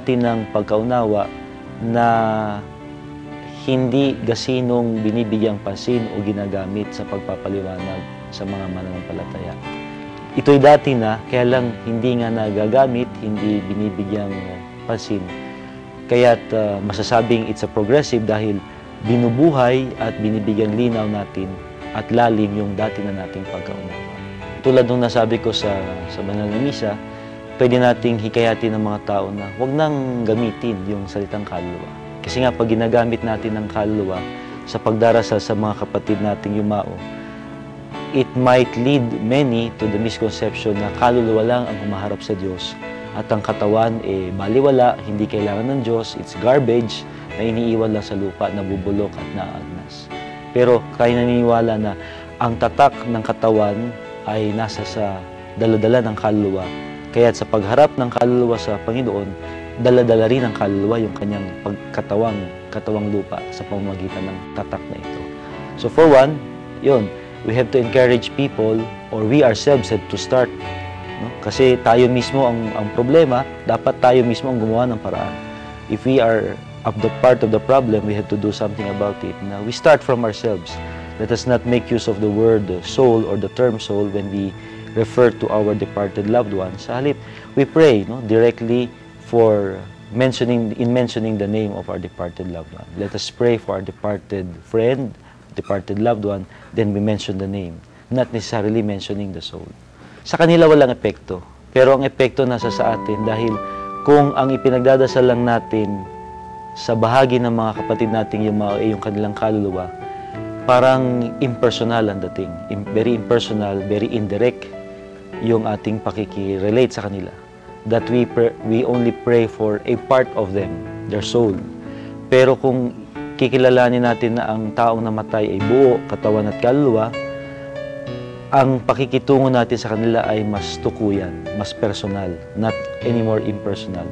ng pagkaunawa na hindi gasinong binibigyang pansin o ginagamit sa pagpapaliwanag sa mga mananampalataya. Ito'y dati na, kaya lang hindi nga nagagamit, hindi binibigyang pansin. Kaya't masasabing it's a progressive dahil binubuhay at binibigyang linaw natin at lalim yung dati na nating pagkaunawa. Tulad nung nasabi ko sa banal na misa, pwede nating hikayatin ng mga tao na huwag nang gamitin yung salitang kaluluwa. Kasi nga pag ginagamit natin ng kaluluwa sa pagdarasal sa mga kapatid nating yumao, it might lead many to the misconception na kaluluwa lang ang humaharap sa Diyos at ang katawan baliwala, hindi kailangan ng Diyos, it's garbage na iniiwan lang sa lupa, nabubulok at naagnas. Pero tayo naniniwala na ang tatak ng katawan ay nasa sa dala-dala ng kaluluwa. Kaya sa pagharap ng kaluluwa sa Panginoon, dala-dala rin ang kaluluwa yung kanyang katawang lupa sa pamamagitan ng tatak na ito. So for one, yun, we have to encourage people or we ourselves have to start. No? Kasi tayo mismo ang problema, dapat tayo mismo ang gumawa ng paraan. If we are part of the problem, we have to do something about it. Now, we start from ourselves. Let us not make use of the word soul or the term soul when we refer to our departed loved ones. Sa halip, we pray directly for mentioning the name of our departed loved one. Let us pray for our departed friend, departed loved one, then we mention the name, not necessarily mentioning the soul. Sa kanila walang epekto, pero ang epekto nasa sa atin dahil kung ang ipinagdadasal lang natin sa bahagi ng mga kapatid nating yung kanilang kaluluwa, parang impersonal ang dating. Very impersonal, very indirect yung ating pakikirelate sa kanila. That we only pray for a part of them, their soul. Pero kung kikilalanin natin na ang taong namatay ay buo, katawan at kaluluwa, ang pakikitungo natin sa kanila ay mas tukuyan, mas personal, not anymore impersonal.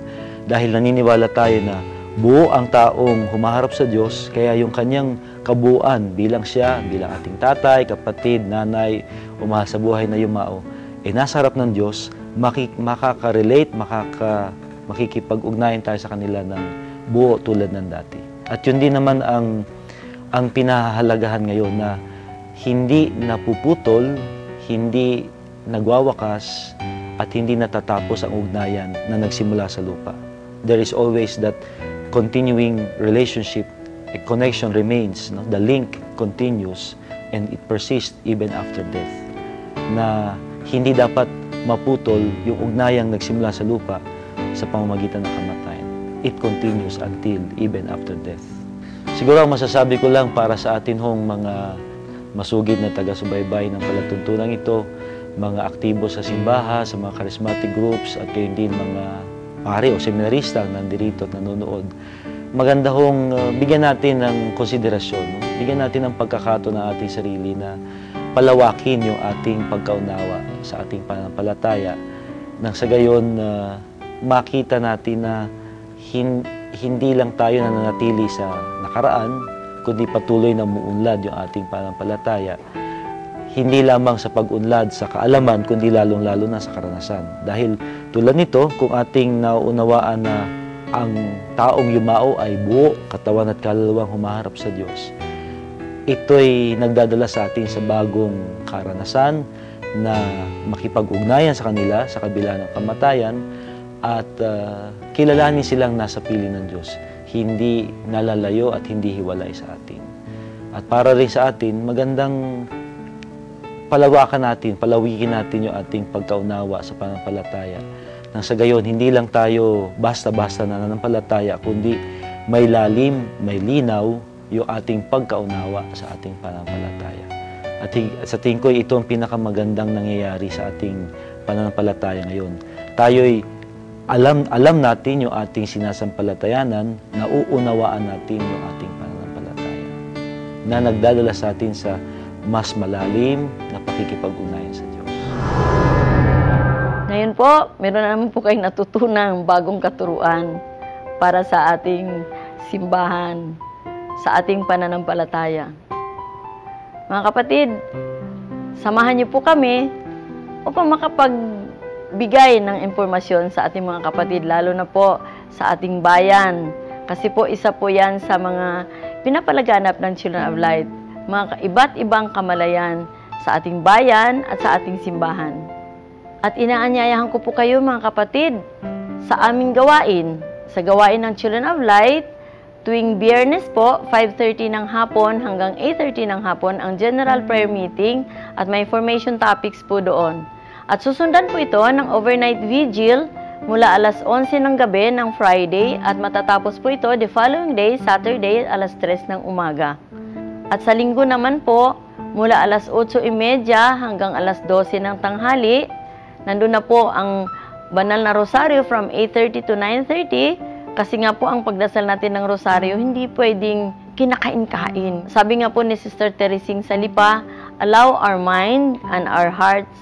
Dahil naniniwala tayo na buo ang taong humaharap sa Diyos, kaya yung kanyang kabuuan bilang ating tatay, kapatid, nanay, umahal sa buhay na yumao, nasa harap ng Diyos, makaka-relate, makikipag-ugnayan tayo sa kanila ng buo tulad ng dati. At yun din naman ang pinahahalagahan ngayon na hindi napuputol, hindi nagwawakas, at hindi natatapos ang ugnayan na nagsimula sa lupa. There is always that continuing relationship, a connection remains, no? The link continues and it persists even after death. Na hindi dapat maputol yung ugnayang nagsimula sa lupa sa pamamagitan ng kamatayan. It continues until even after death. Siguro ang masasabi ko lang para sa atin hong mga masugid na taga-subaybay ng palatuntunan ito, mga aktibo sa simbahan, sa mga charismatic groups, at kayo din mga pare o seminarista ang nandirito at nanonood, maganda hong bigyan natin ng konsiderasyon, no? Bigyan natin ng pagkakataon ng ating sarili na palawakin yung ating pagkaunawa sa ating pananampalataya nang sa gayon makita natin na hindi lang tayo nananatili sa nakaraan, kundi patuloy na muunlad yung ating pananampalataya. Hindi lamang sa pag-unlad sa kaalaman, kundi lalong-lalo na sa karanasan. Dahil tulad nito, kung ating nauunawaan na ang taong yumao ay buo, katawan at kaluluwang humaharap sa Diyos, ito'y nagdadala sa atin sa bagong karanasan na makipag-ugnayan sa kanila sa kabila ng kamatayan at kilalanin silang nasa piling ng Diyos, hindi nalalayo at hindi hiwalay sa atin. At para rin sa atin, magandang palawikin natin yung ating pagkaunawa sa pananampalataya. Nang sa gayon, hindi lang tayo basta-basta nananampalataya, kundi may lalim, may linaw, yung ating pagkaunawa sa ating pananampalataya. At sa tingin ko, ito ang pinakamagandang nangyayari sa ating pananampalataya ngayon. Tayo'y alam natin yung ating sinasampalatayanan, nauunawaan natin yung ating pananampalataya na nagdadala sa atin sa mas malalim na pakikipag-ugnayan sa Diyos. Ngayon po, meron na naman po kayong natutunang bagong katuruan para sa ating simbahan, sa ating pananampalataya. Mga kapatid, samahan niyo po kami upang makapagbigay ng impormasyon sa ating mga kapatid, lalo na po sa ating bayan. Kasi po isa po yan sa mga pinapalaganap ng Children of Light, mga iba't ibang kamalayan sa ating bayan at sa ating simbahan. At inaanyayahan ko po kayo mga kapatid sa aming gawain, sa gawain ng Children of Light, tuwing Biyernes po, 5:30 ng hapon hanggang 8:30 ng hapon ang General Prayer Meeting at may formation topics po doon. At susundan po ito ng overnight vigil mula alas 11 ng gabi ng Friday at matatapos po ito the following day, Saturday, alas 3 ng umaga. At sa linggo naman po, mula alas 8:30 hanggang alas 12 ng tanghali, nandun na po ang banal na rosaryo from 8:30 to 9:30 kasi nga po ang pagdasal natin ng rosaryo hindi pwedeng kinakain-kain. Sabi nga po ni Sister Teresing Salipa, allow our mind and our hearts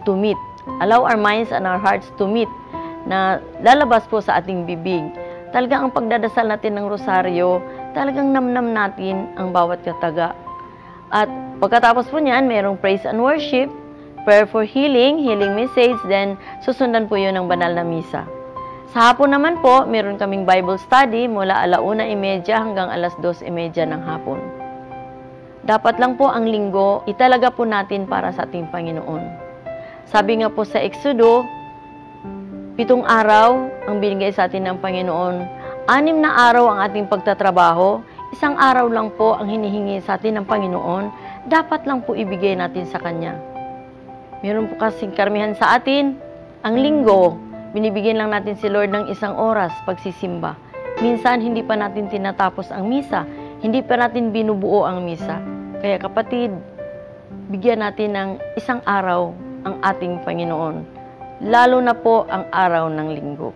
to meet. Allow our minds and our hearts to meet na lalabas po sa ating bibig. Talagang ang pagdadasal natin ng rosaryo, talagang namnam natin ang bawat kataga. At pagkatapos po niyan, mayroong praise and worship, prayer for healing, healing message, then susundan po yun ng banal na misa. Sa hapon naman po, meron kaming Bible study mula 1:30 hanggang alas 2:30 ng hapon. Dapat lang po ang linggo, italaga po natin para sa ating Panginoon. Sabi nga po sa Exodo, 7 araw ang binigay sa atin ng Panginoon. 6 na araw ang ating pagtatrabaho. 1 araw lang po ang hinihingi sa atin ng Panginoon. Dapat lang po ibigay natin sa Kanya. Meron po kasing karamihan sa atin, ang linggo, binibigyan lang natin si Lord ng 1 oras pagsisimba. Minsan, hindi pa natin tinatapos ang misa. Hindi pa natin binubuo ang misa. Kaya kapatid, bigyan natin ng 1 araw ang ating Panginoon. Lalo na po ang araw ng linggo.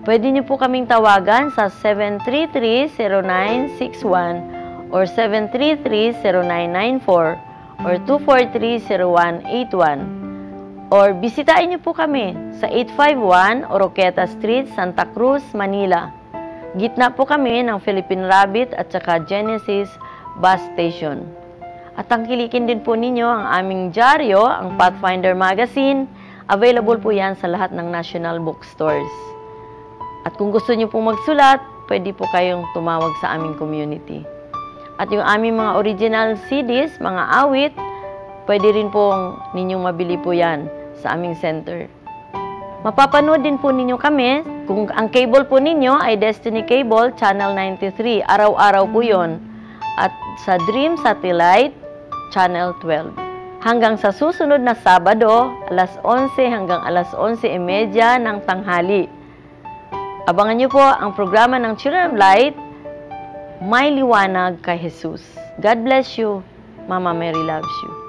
Pwede niyo po kaming tawagan sa 733-0961 or 733-0994 or 243-0181. Or bisitahin niyo po kami sa 851 Oroqueta Street, Santa Cruz, Manila. Gitna po kami ng Philippine Rabbit at saka Genesis Bus Station. At tangkilikin din po ninyo ang aming dyaryo, ang Pathfinder Magazine. Available po yan sa lahat ng national bookstores. At kung gusto niyo pong magsulat, pwede po kayong tumawag sa aming community. At yung aming mga original CDs, mga awit, pwede rin pong ninyong mabili po yan sa aming center. Mapapanood din po ninyo kami kung ang cable po ninyo ay Destiny Cable, Channel 93. Araw-araw po yon. At sa Dream Satellite, Channel 12. Hanggang sa susunod na Sabado, alas 11 hanggang alas 11:30 ng tanghali. Abangan niyo po ang programa ng Children of Light, May Liwanag kay Jesus. God bless you. Mama Mary loves you.